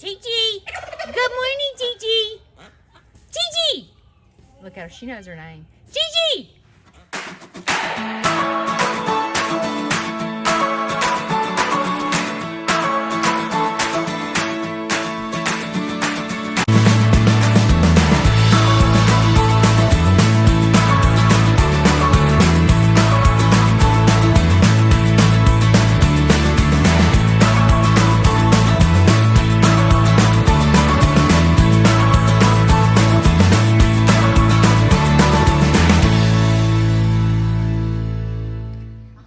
Gigi! Good morning, Gigi! Gigi! Look at her, she knows her name. Gigi!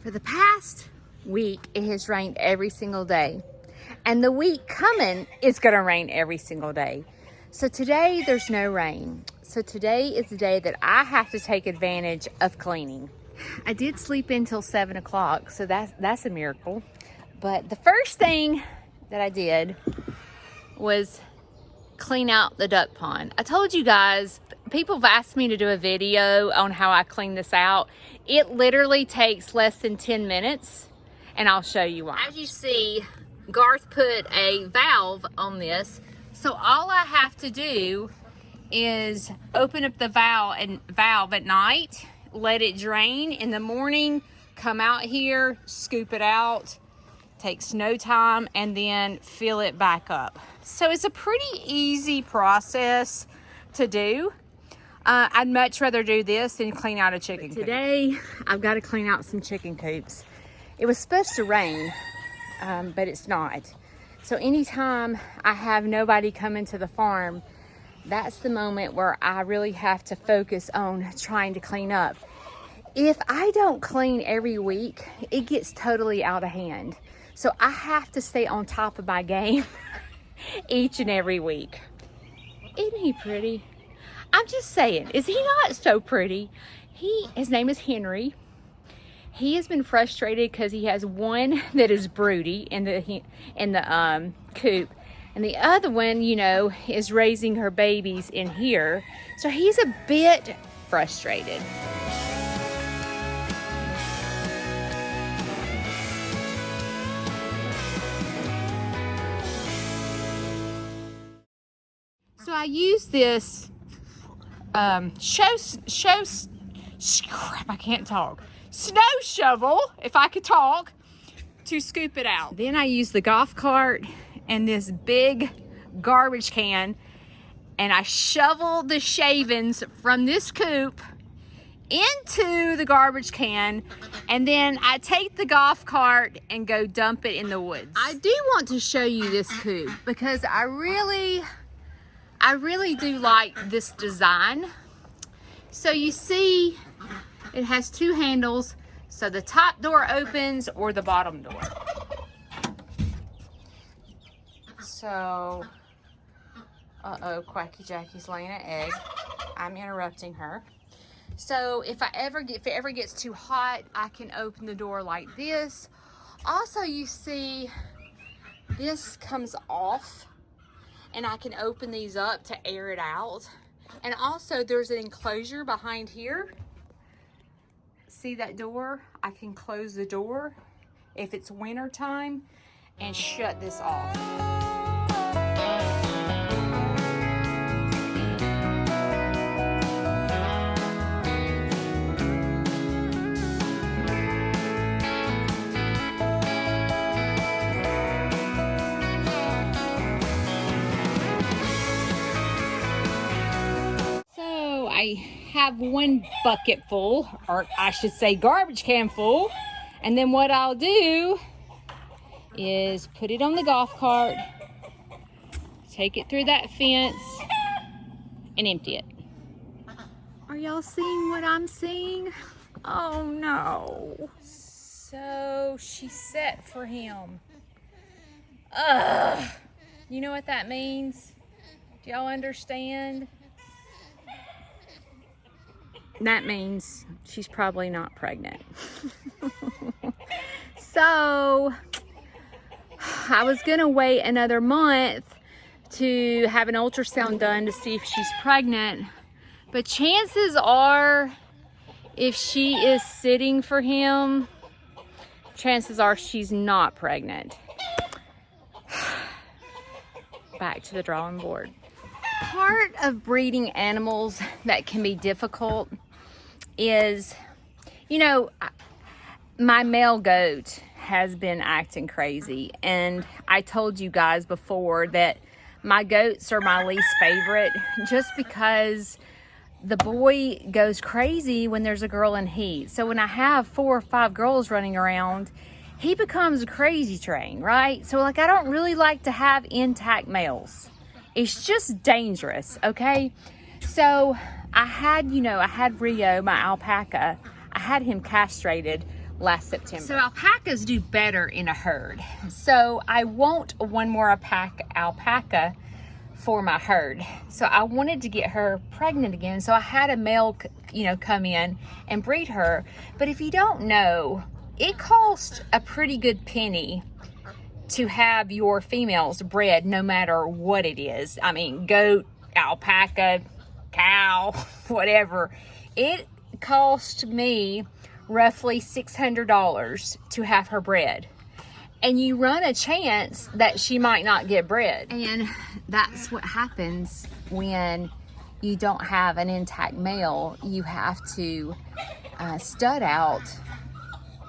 For the past week, it has rained every single day. And the week coming is gonna rain every single day. So today, there's no rain. So today is the day that I have to take advantage of cleaning. I did sleep until 7 o'clock, so that's a miracle. But the first thing that I did was clean out the duck pond. I told you guys, people have asked me to do a video on how I clean this out. It literally takes less than 10 minutes, and I'll show you why. As you see, Garth put a valve on this, so all I have to do is open up the valve at night, let it drain in the morning, come out here, scoop it out. Takes no time, and then fill it back up. So it's a pretty easy process to do. I'd much rather do this than clean out a chicken coop. Today, I've got to clean out some chicken coops. It was supposed to rain, but it's not. So anytime I have nobody come into the farm, that's the moment where I really have to focus on trying to clean up. If I don't clean every week, it gets totally out of hand. So I have to stay on top of my game each and every week. Isn't he pretty? I'm just saying, is he not so pretty? His name is Henry. He has been frustrated because he has one that is broody in the coop, and the other one, you know, is raising her babies in here. So he's a bit frustrated. So I use this snow shovel, if I could talk, to scoop it out. Then I use the golf cart and this big garbage can, and I shovel the shavings from this coop into the garbage can, and then I take the golf cart and go dump it in the woods. I do want to show you this coop because I really do like this design. So you see, it has two handles, so the top door opens or the bottom door. So, Quacky Jackie's laying an egg. I'm interrupting her. So if it ever gets too hot, I can open the door like this. Also, you see, this comes off, and I can open these up to air it out. And also there's an enclosure behind here. See that door? I can close the door if it's winter time and shut this off. I have one bucket full, or I should say garbage can full, and then what I'll do is put it on the golf cart, take it through that fence, and empty it. Are y'all seeing what I'm seeing? Oh no. So she's set for him. Ugh. You know what that means? Do y'all understand? That means she's probably not pregnant. So I was gonna wait another month to have an ultrasound done to see if she's pregnant, but chances are, if she is sitting for him, chances are she's not pregnant. But back to the drawing board. Part of breeding animals that can be difficult is, you know, my male goat has been acting crazy, and I told you guys before that my goats are my least favorite just because the boy goes crazy when there's a girl in heat. So when I have 4 or 5 girls running around, he becomes a crazy train, right? So like, I don't really like to have intact males. It's just dangerous, okay? So I had Rio, my alpaca. I had him castrated last September. So alpacas do better in a herd. So I want one more alpaca for my herd. So I wanted to get her pregnant again. So I had a male, come in and breed her. But if you don't know, it costs a pretty good penny to have your females bred no matter what it is. I mean, goat, alpaca, cow, whatever. It cost me roughly $600 to have her bred. And you run a chance that she might not get bred. And that's what happens when you don't have an intact male. You have to stud out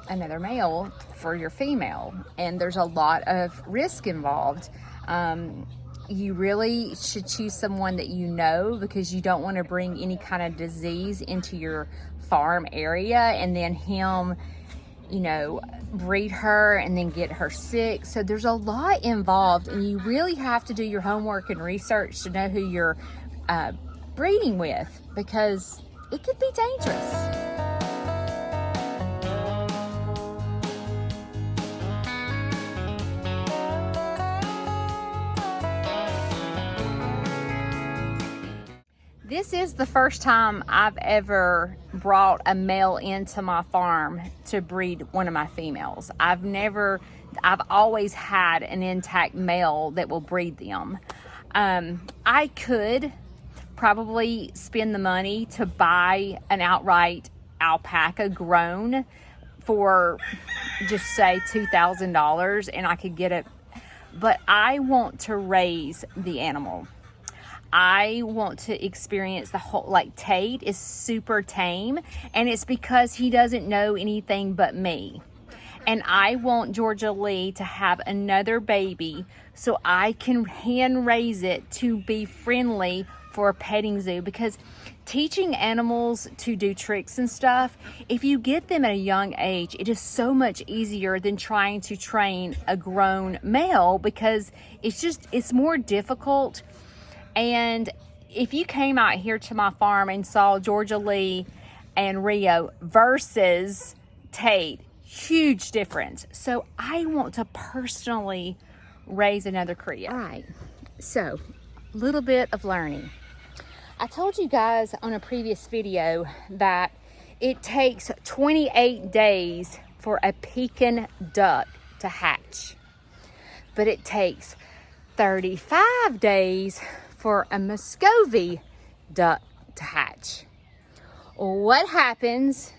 another male for your female. And there's a lot of risk involved. You really should choose someone that you know, because you don't want to bring any kind of disease into your farm area and then him, breed her and then get her sick. So there's a lot involved, and you really have to do your homework and research to know who you're breeding with, because it could be dangerous. This is the first time I've ever brought a male into my farm to breed one of my females. I've always had an intact male that will breed them. I could probably spend the money to buy an outright alpaca grown for just say $2,000, and I could get it, but I want to raise the animal. I want to experience the whole, like Tate is super tame, and it's because he doesn't know anything but me. And I want Georgia Lee to have another baby so I can hand raise it to be friendly for a petting zoo, because teaching animals to do tricks and stuff, if you get them at a young age, it is so much easier than trying to train a grown male, because it's more difficult. And if you came out here to my farm and saw Georgia Lee and Rio versus Tate, huge difference. So I want to personally raise another cria. All right, so a little bit of learning. I told you guys on a previous video that it takes 28 days for a Pekin duck to hatch, but it takes 35 days for a Muscovy duck to hatch. What happens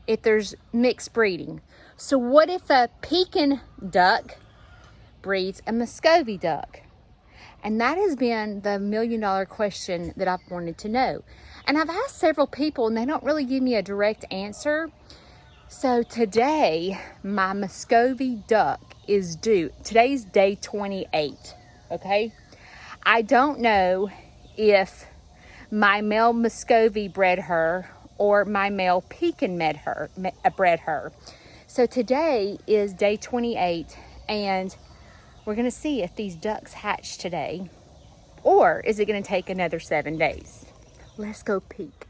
if there's mixed breeding? So what if a Pekin duck breeds a Muscovy duck? And that has been the $1 million question that I've wanted to know. And I've asked several people, and they don't really give me a direct answer. So today, my Muscovy duck is due. Today's day 28, okay? I don't know if my male Muscovy bred her or my male Pekin bred her. So today is day 28, and we're gonna see if these ducks hatch today, or is it gonna take another 7 days? Let's go peek.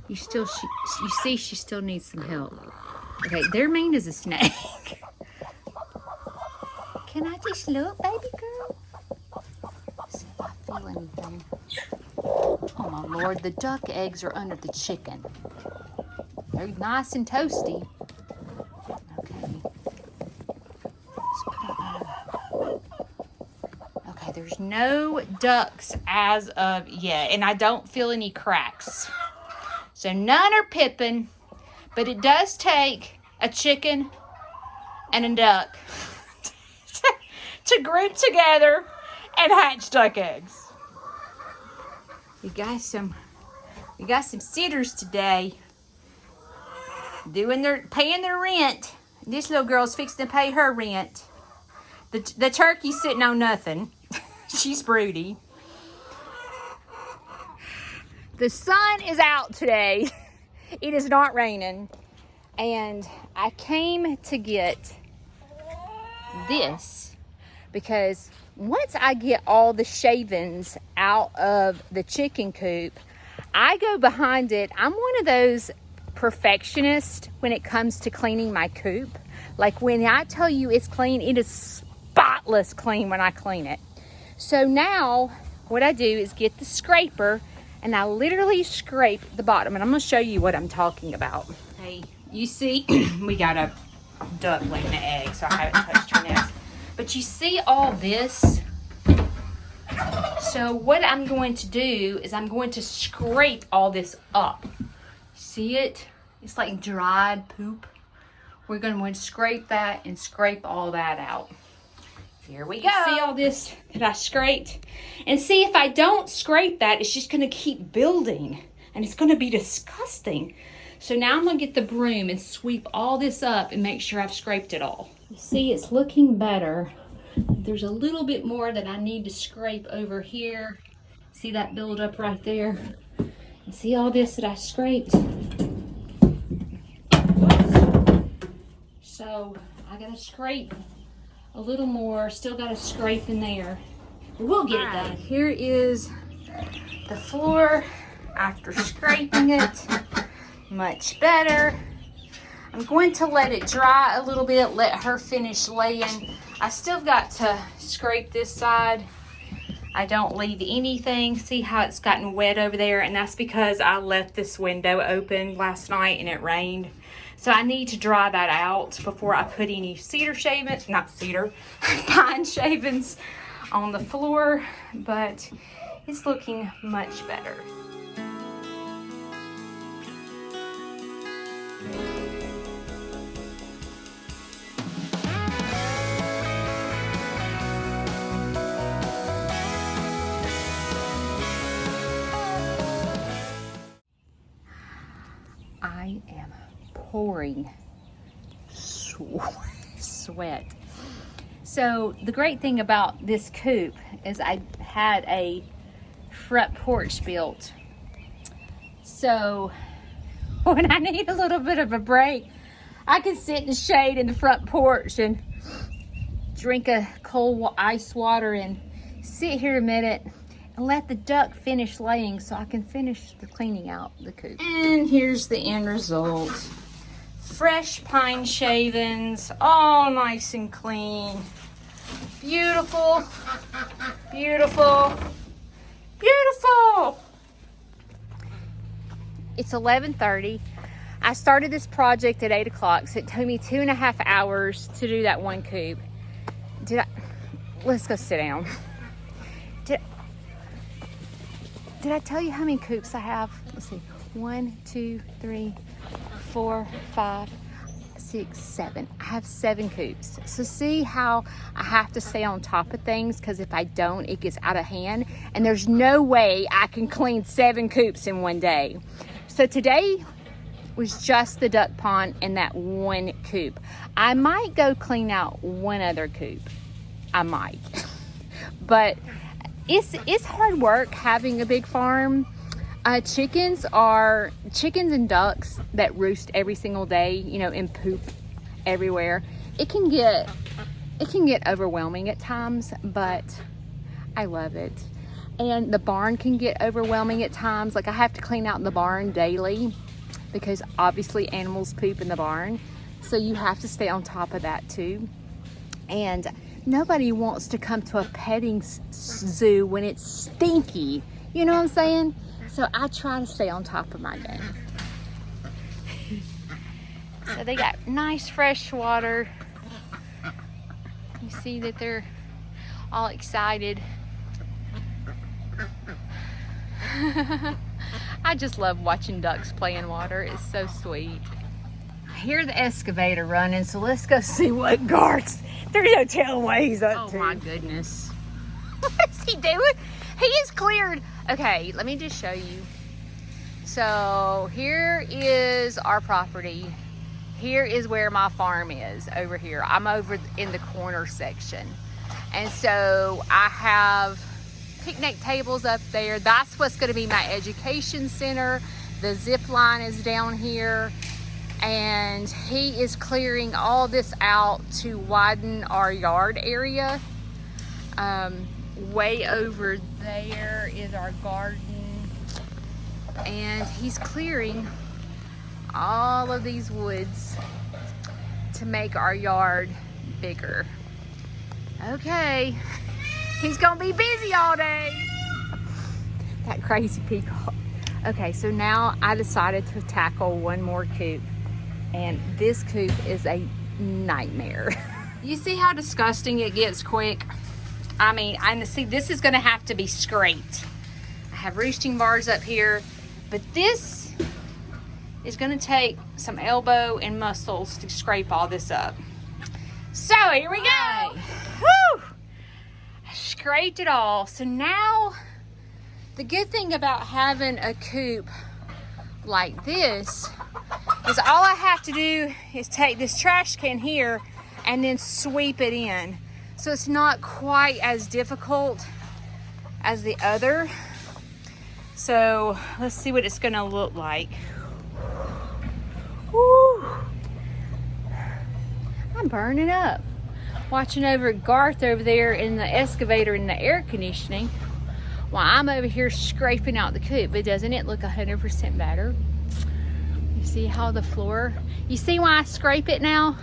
You see she still needs some help. Okay, they're mean as a snake. Can I just look, baby girl? See if I feel anything. Oh my Lord, the duck eggs are under the chicken. They're nice and toasty. Okay. Okay, there's no ducks as of yet, and I don't feel any cracks. So none are pipping, but it does take a chicken and a duck to to group together and hatch duck eggs. We got some sitters today paying their rent. This little girl's fixing to pay her rent. The turkey's sitting on nothing. She's broody. The sun is out today. It is not raining. And I came to get this because once I get all the shavings out of the chicken coop, I go behind it. I'm one of those perfectionists when it comes to cleaning my coop. Like when I tell you it's clean, it is spotless clean when I clean it. So now what I do is get the scraper and I literally scrape the bottom, and I'm going to show you what I'm talking about. Hey, you see, we got a duck laying the egg, so I haven't touched her nest. But you see all this? So what I'm going to do is I'm going to scrape all this up. See it? It's like dried poop. We're going to scrape that and scrape all that out. Here we go. See all this that I scraped? And see, if I don't scrape that, it's just going to keep building. And it's going to be disgusting. So now I'm going to get the broom and sweep all this up and make sure I've scraped it all. You see, it's looking better. There's a little bit more that I need to scrape over here. See that build up right there? And see all this that I scraped? So I got to scrape a little more, still got to scrape in there. We'll get it done. Here is the floor after scraping it. Much better. I'm going to let it dry a little bit, let her finish laying. I still got to scrape this side. I don't leave anything. See how it's gotten wet over there? And that's because I left this window open last night and it rained. So I need to dry that out before I put any pine shavings on the floor, but it's looking much better. I am pouring sweat. So the great thing about this coop is I had a front porch built. So when I need a little bit of a break, I can sit in the shade in the front porch and drink a cold ice water and sit here a minute and let the duck finish laying so I can finish the cleaning out the coop. And here's the end result. Fresh pine shavings, all nice and clean. Beautiful, beautiful, beautiful. It's 11:30. I started this project at 8 o'clock, so it took me 2.5 hours to do that one coop. Let's go sit down. Did I tell you how many coops I have? Let's see. 1, 2, 3, 4, 5, 6, 7. I have 7 coops. So see how I have to stay on top of things, because if I don't, it gets out of hand. And there's no way I can clean 7 coops in one day. So today was just the duck pond and that one coop. I might go clean out one other coop. I might. But it's hard work having a big farm. Chickens and ducks that roost every single day, you know, and poop everywhere. It can get overwhelming at times, but I love it. And the barn can get overwhelming at times. Like I have to clean out the barn daily because obviously animals poop in the barn. So you have to stay on top of that too. And nobody wants to come to a petting zoo when it's stinky. You know what I'm saying? So I try to stay on top of my game. So they got nice fresh water. You see that they're all excited. I just love watching ducks play in water. It's so sweet. I hear the excavator running, so let's go see what Garth's There's no telling what he's up to. Oh my goodness. What is he doing? He is cleared. Okay, let me just show you. So here is our property. Here is where my farm is, over here. I'm over in the corner section. And so I have picnic tables up there. That's what's gonna be my education center. The zip line is down here. And he is clearing all this out to widen our yard area. Way over there is our garden. And he's clearing all of these woods to make our yard bigger. Okay, he's gonna be busy all day. That crazy peacock. Okay, so now I decided to tackle one more coop, and this coop is a nightmare. You see how disgusting it gets quick? I mean, see, this is gonna have to be scraped. I have roosting bars up here, but this is gonna take some elbow and muscles to scrape all this up. So here we go. Woo! I scraped it all. So now, the good thing about having a coop like this is all I have to do is take this trash can here and then sweep it in. So it's not quite as difficult as the other. So let's see what it's gonna look like. Woo. I'm burning up. Watching over Garth over there in the excavator in the air conditioning while I'm over here scraping out the coop. But doesn't it look 100% better? You see how the floor, you see why I scrape it now?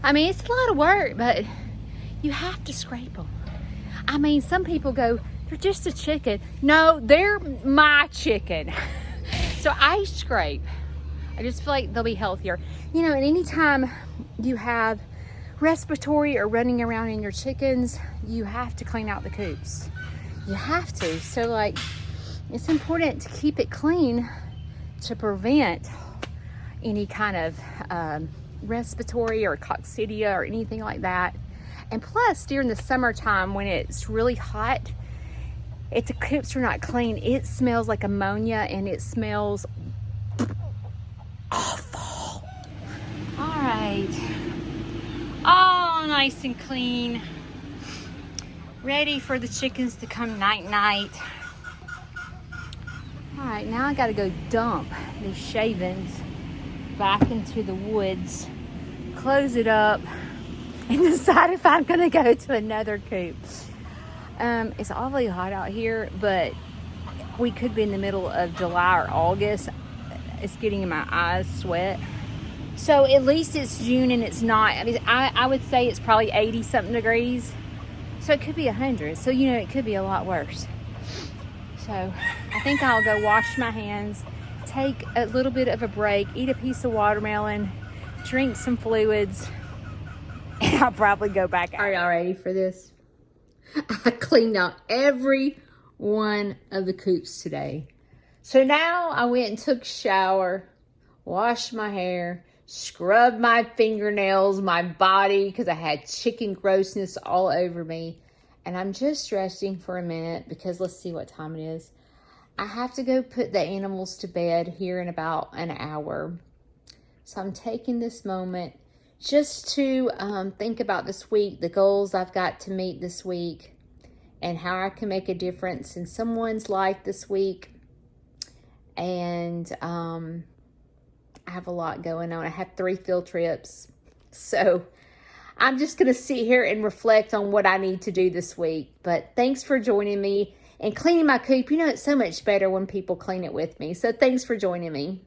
I mean, it's a lot of work, but you have to scrape them. I mean, some people go, they're just a chicken. No, they're my chicken. So I scrape. I just feel like they'll be healthier. You know, and anytime you have respiratory or running around in your chickens, you have to clean out the coops. You have to. So like, it's important to keep it clean to prevent any kind of respiratory or coccidia or anything like that. And plus, during the summertime when it's really hot, if the coops are not clean, it smells like ammonia and it smells awful. All right, all nice and clean, ready for the chickens to come night. All right, now I gotta go dump these shavings back into the woods, close it up, and decide if I'm gonna go to another coop. It's awfully hot out here, but we could be in the middle of July or August. It's getting in my eyes sweat. So at least it's June and it's not, I mean, I would say it's probably 80 something degrees. So it could be 100. So, you know, it could be a lot worse. So I think I'll go wash my hands, take a little bit of a break, eat a piece of watermelon, drink some fluids, and I'll probably go back out. Are y'all ready for this? I cleaned out every one of the coops today. So now I went and took a shower, washed my hair, scrubbed my fingernails, my body, because I had chicken grossness all over me. And I'm just resting for a minute because let's see what time it is. I have to go put the animals to bed here in about an hour. So I'm taking this moment just to think about this week, the goals I've got to meet this week, and how I can make a difference in someone's life this week. And I have a lot going on. I have 3 field trips. So I'm just going to sit here and reflect on what I need to do this week. But thanks for joining me and cleaning my coop. You know, it's so much better when people clean it with me. So thanks for joining me.